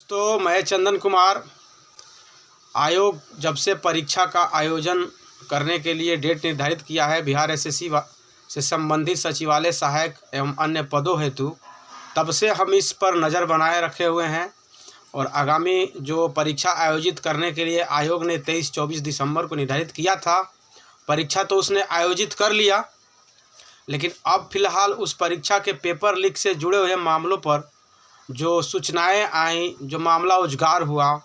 तो मैं चंदन कुमार। आयोग जब से परीक्षा का आयोजन करने के लिए डेट निर्धारित किया है बिहार एसएससी से संबंधित सचिवालय सहायक एवं अन्य पदों हेतु, तब से हम इस पर नज़र बनाए रखे हुए हैं और आगामी जो परीक्षा आयोजित करने के लिए आयोग ने 23-24 दिसंबर को निर्धारित किया था, परीक्षा तो उसने आयोजित कर लिया, लेकिन अब फिलहाल उस परीक्षा के पेपर लीक से जुड़े हुए मामलों पर जो सूचनाएं आई, जो मामला उजागर हुआ,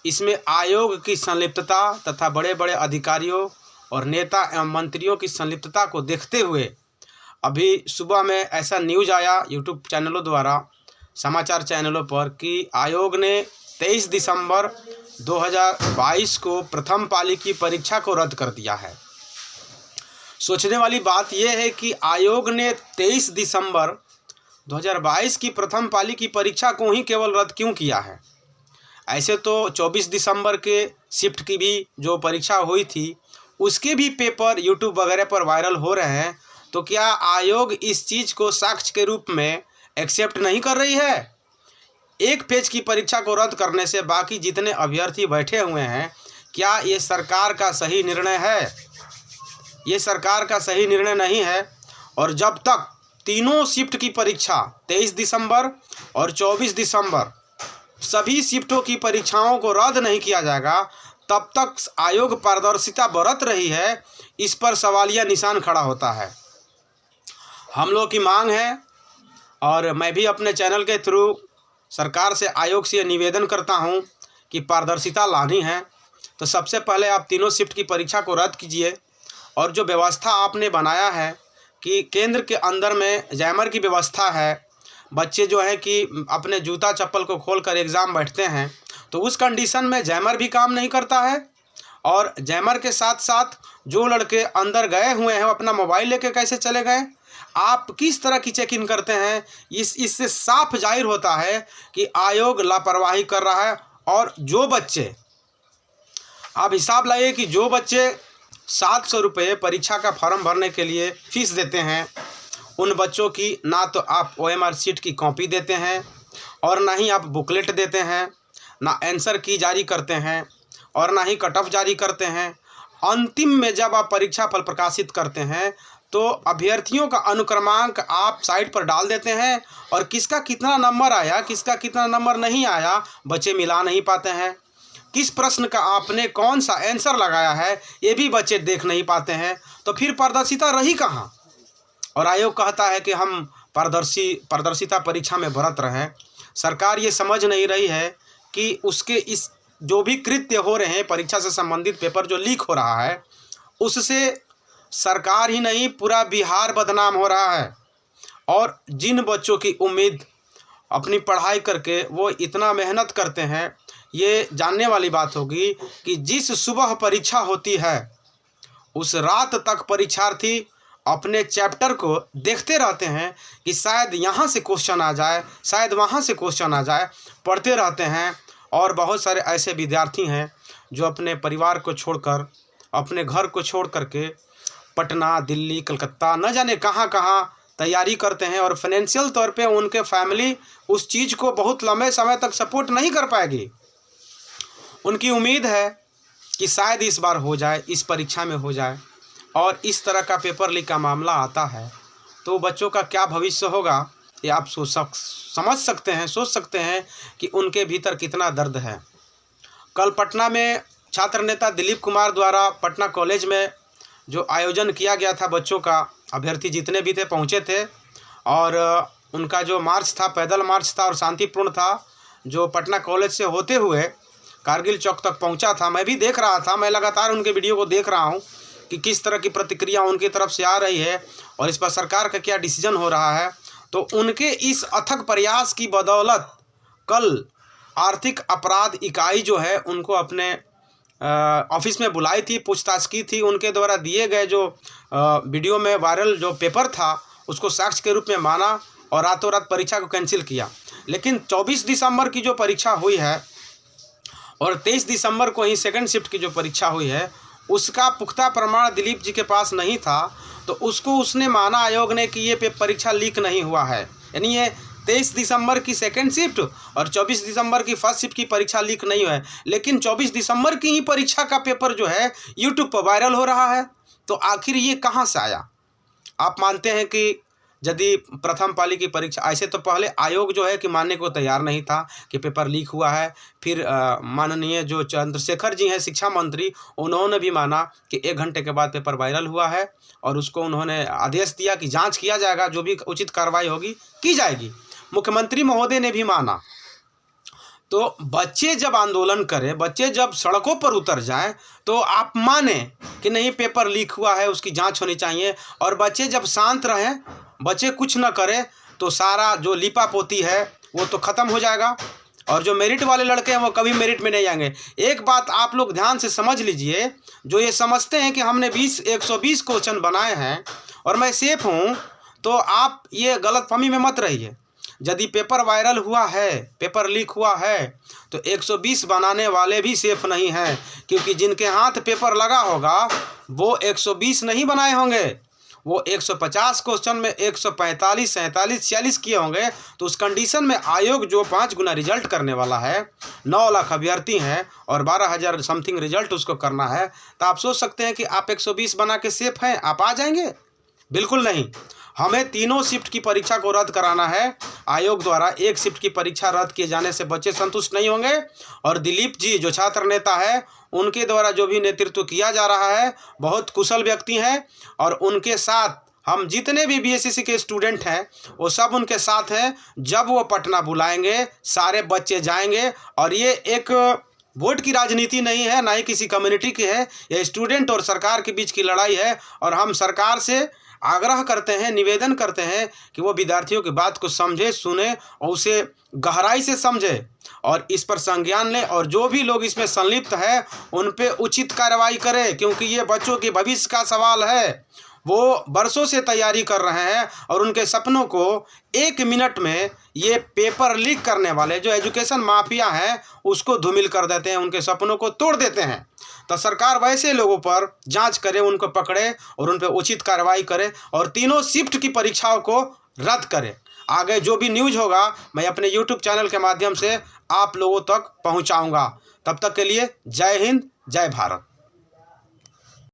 इसमें आयोग की संलिप्तता तथा बड़े बड़े अधिकारियों और नेता एवं मंत्रियों की संलिप्तता को देखते हुए अभी सुबह में ऐसा न्यूज़ आया यूट्यूब चैनलों द्वारा, समाचार चैनलों पर, कि आयोग ने 23 दिसंबर 2022 को प्रथम पाली की परीक्षा को रद्द कर दिया है। सोचने वाली बात यह है कि आयोग ने 23 दिसंबर 2022 की प्रथम पाली की परीक्षा को ही केवल रद्द क्यों किया है। ऐसे तो 24 दिसंबर के शिफ्ट की भी जो परीक्षा हुई थी उसके भी पेपर यूट्यूब वगैरह पर वायरल हो रहे हैं, तो क्या आयोग इस चीज़ को साक्ष्य के रूप में एक्सेप्ट नहीं कर रही है? एक पेज की परीक्षा को रद्द करने से बाकी जितने अभ्यर्थी बैठे हुए हैं, क्या ये सरकार का सही निर्णय है? ये सरकार का सही निर्णय नहीं है। और जब तक तीनों शिफ्ट की परीक्षा 23 दिसंबर और 24 दिसंबर सभी शिफ्टों की परीक्षाओं को रद्द नहीं किया जाएगा, तब तक आयोग पारदर्शिता बरत रही है, इस पर सवालिया निशान खड़ा होता है। हम लोग की मांग है और मैं भी अपने चैनल के थ्रू सरकार से, आयोग से निवेदन करता हूं कि पारदर्शिता लानी है तो सबसे पहले आप तीनों शिफ्ट की परीक्षा को रद्द कीजिए। और जो व्यवस्था आपने बनाया है कि केंद्र के अंदर में जैमर की व्यवस्था है, बच्चे जो है कि अपने जूता चप्पल को खोलकर एग्ज़ाम बैठते हैं, तो उस कंडीशन में जैमर भी काम नहीं करता है। और जैमर के साथ साथ जो लड़के अंदर गए हुए हैं वो अपना मोबाइल लेके कैसे चले गए, आप किस तरह की चेक इन करते हैं, इससे साफ जाहिर होता है कि आयोग लापरवाही कर रहा है। और जो बच्चे, आप हिसाब लाइए कि जो बच्चे 700 रुपये परीक्षा का फॉर्म भरने के लिए फ़ीस देते हैं, उन बच्चों की ना तो आप OMR शीट की कॉपी देते हैं और ना ही आप बुकलेट देते हैं, ना आंसर की जारी करते हैं और ना ही कट ऑफ जारी करते हैं। अंतिम में जब आप परीक्षा फल प्रकाशित करते हैं तो अभ्यर्थियों का अनुक्रमांक आप साइट पर डाल देते हैं और किसका कितना नंबर आया, किसका कितना नंबर नहीं आया, बच्चे मिला नहीं पाते हैं। किस प्रश्न का आपने कौन सा आंसर लगाया है ये भी बच्चे देख नहीं पाते हैं, तो फिर पारदर्शिता रही कहाँ? और आयोग कहता है कि हम पारदर्शिता परीक्षा में बरत रहे हैं। सरकार ये समझ नहीं रही है कि उसके इस जो भी कृत्य हो रहे हैं, परीक्षा से संबंधित पेपर जो लीक हो रहा है, उससे सरकार ही नहीं पूरा बिहार बदनाम हो रहा है। और जिन बच्चों की उम्मीद अपनी पढ़ाई करके वो इतना मेहनत करते हैं, ये जानने वाली बात होगी कि जिस सुबह परीक्षा होती है उस रात तक परीक्षार्थी अपने चैप्टर को देखते रहते हैं कि शायद यहाँ से क्वेश्चन आ जाए, शायद वहाँ से क्वेश्चन आ जाए, पढ़ते रहते हैं। और बहुत सारे ऐसे विद्यार्थी हैं जो अपने परिवार को छोड़कर, अपने घर को छोड़ करके पटना, दिल्ली, कलकत्ता, न जाने कहाँ कहाँ तैयारी करते हैं और फाइनेंशियल तौर पे उनके फैमिली उस चीज़ को बहुत लंबे समय तक सपोर्ट नहीं कर पाएगी। उनकी उम्मीद है कि शायद इस बार हो जाए, इस परीक्षा में हो जाए, और इस तरह का पेपर लीक का मामला आता है तो बच्चों का क्या भविष्य होगा, ये आप समझ सकते हैं, सोच सकते हैं कि उनके भीतर कितना दर्द है। कल पटना में छात्र नेता दिलीप कुमार द्वारा पटना कॉलेज में जो आयोजन किया गया था बच्चों का, अभ्यर्थी जितने भी थे पहुँचे थे और उनका जो मार्च था, पैदल मार्च था और शांतिपूर्ण था, जो पटना कॉलेज से होते हुए कारगिल चौक तक पहुंचा था। मैं भी देख रहा था, मैं लगातार उनके वीडियो को देख रहा हूं कि किस तरह की प्रतिक्रिया उनकी तरफ से आ रही है और इस पर सरकार का क्या डिसीजन हो रहा है। तो उनके इस अथक प्रयास की बदौलत कल आर्थिक अपराध इकाई जो है उनको अपने ऑफिस में बुलाई थी, पूछताछ की थी। उनके द्वारा दिए गए जो वीडियो में वायरल जो पेपर था उसको साक्ष्य के रूप में माना और रातों रात परीक्षा को कैंसिल किया। लेकिन 24 दिसंबर की जो परीक्षा हुई है और 23 दिसंबर को ही सेकंड शिफ्ट की जो परीक्षा हुई है, उसका पुख्ता प्रमाण दिलीप जी के पास नहीं था, तो उसको उसने माना आयोग ने कि ये परीक्षा लीक नहीं हुआ है, यानी ये 23 दिसंबर की सेकेंड शिफ्ट और 24 दिसंबर की फर्स्ट शिफ्ट की परीक्षा लीक नहीं हुआ है, लेकिन 24 दिसंबर की ही परीक्षा का पेपर जो है यूट्यूब पर वायरल हो रहा है। तो आखिर ये कहाँ से आया? आप मानते हैं कि यदि प्रथम पाली की परीक्षा, ऐसे तो पहले आयोग जो है कि मानने को तैयार नहीं था कि पेपर लीक हुआ है। फिर माननीय जो चंद्रशेखर जी हैं शिक्षा मंत्री, उन्होंने भी माना कि 1 घंटे के बाद पेपर वायरल हुआ है और उसको उन्होंने आदेश दिया कि जांच किया जाएगा, जो भी उचित कार्रवाई होगी की जाएगी। मुख्यमंत्री महोदय ने भी माना। तो बच्चे जब आंदोलन करें, बच्चे जब सड़कों पर उतर जाएं, तो आप माने कि नहीं पेपर लीक हुआ है, उसकी जांच होनी चाहिए। और बच्चे जब शांत रहें, बच्चे कुछ न करें, तो सारा जो लीपा पोती है वो तो ख़त्म हो जाएगा और जो मेरिट वाले लड़के हैं वो कभी मेरिट में नहीं आएंगे। एक बात आप लोग ध्यान से समझ लीजिए, जो ये समझते हैं कि हमने 120 क्वेश्चन बनाए हैं और मैं सेफ हूँ, तो आप ये गलतफहमी में मत रहिए। यदि पेपर वायरल हुआ है, पेपर लीक हुआ है, तो 120 बनाने वाले भी सेफ नहीं हैं, क्योंकि जिनके हाथ पेपर लगा होगा वो 120 नहीं बनाए होंगे, वो 150 क्वेश्चन में 145, 47, 46 किए होंगे। तो उस कंडीशन में आयोग जो 5 गुना रिजल्ट करने वाला है, 9 लाख अभ्यर्थी हैं और 12,000 समथिंग रिजल्ट उसको करना है, तो आप सोच सकते हैं कि आप 120 बना के सेफ हैं, आप आ जाएंगे? बिल्कुल नहीं। हमें तीनों शिफ्ट की परीक्षा को रद्द कराना है। आयोग द्वारा एक शिफ्ट की परीक्षा रद्द किए जाने से बच्चे संतुष्ट नहीं होंगे और दिलीप जी जो छात्र नेता है, उनके द्वारा जो भी नेतृत्व किया जा रहा है, बहुत कुशल व्यक्ति हैं और उनके साथ हम जितने भी बीएससीसी के स्टूडेंट हैं वो सब उनके साथ हैं। जब वो पटना बुलाएंगे सारे बच्चे जाएंगे और ये एक वोट की राजनीति नहीं है, ना ही किसी कम्युनिटी की है, यह स्टूडेंट और सरकार के बीच की लड़ाई है। और हम सरकार से आग्रह करते हैं, निवेदन करते हैं कि वो विद्यार्थियों की बात को समझे, सुने और उसे गहराई से समझे और इस पर संज्ञान लें और जो भी लोग इसमें संलिप्त है उन पे उचित कार्रवाई करें, क्योंकि ये बच्चों के भविष्य का सवाल है। वो बरसों से तैयारी कर रहे हैं और उनके सपनों को 1 मिनट में ये पेपर लीक करने वाले जो एजुकेशन माफिया हैं उसको धूमिल कर देते हैं, उनके सपनों को तोड़ देते हैं। तो सरकार वैसे लोगों पर जांच करे, उनको पकड़े और उन पर उचित कार्रवाई करे और तीनों शिफ्ट की परीक्षाओं को रद्द करे। आगे जो भी न्यूज़ होगा मैं अपने यूट्यूब चैनल के माध्यम से आप लोगों तक पहुंचाऊंगा। तब तक के लिए जय हिंद, जय भारत।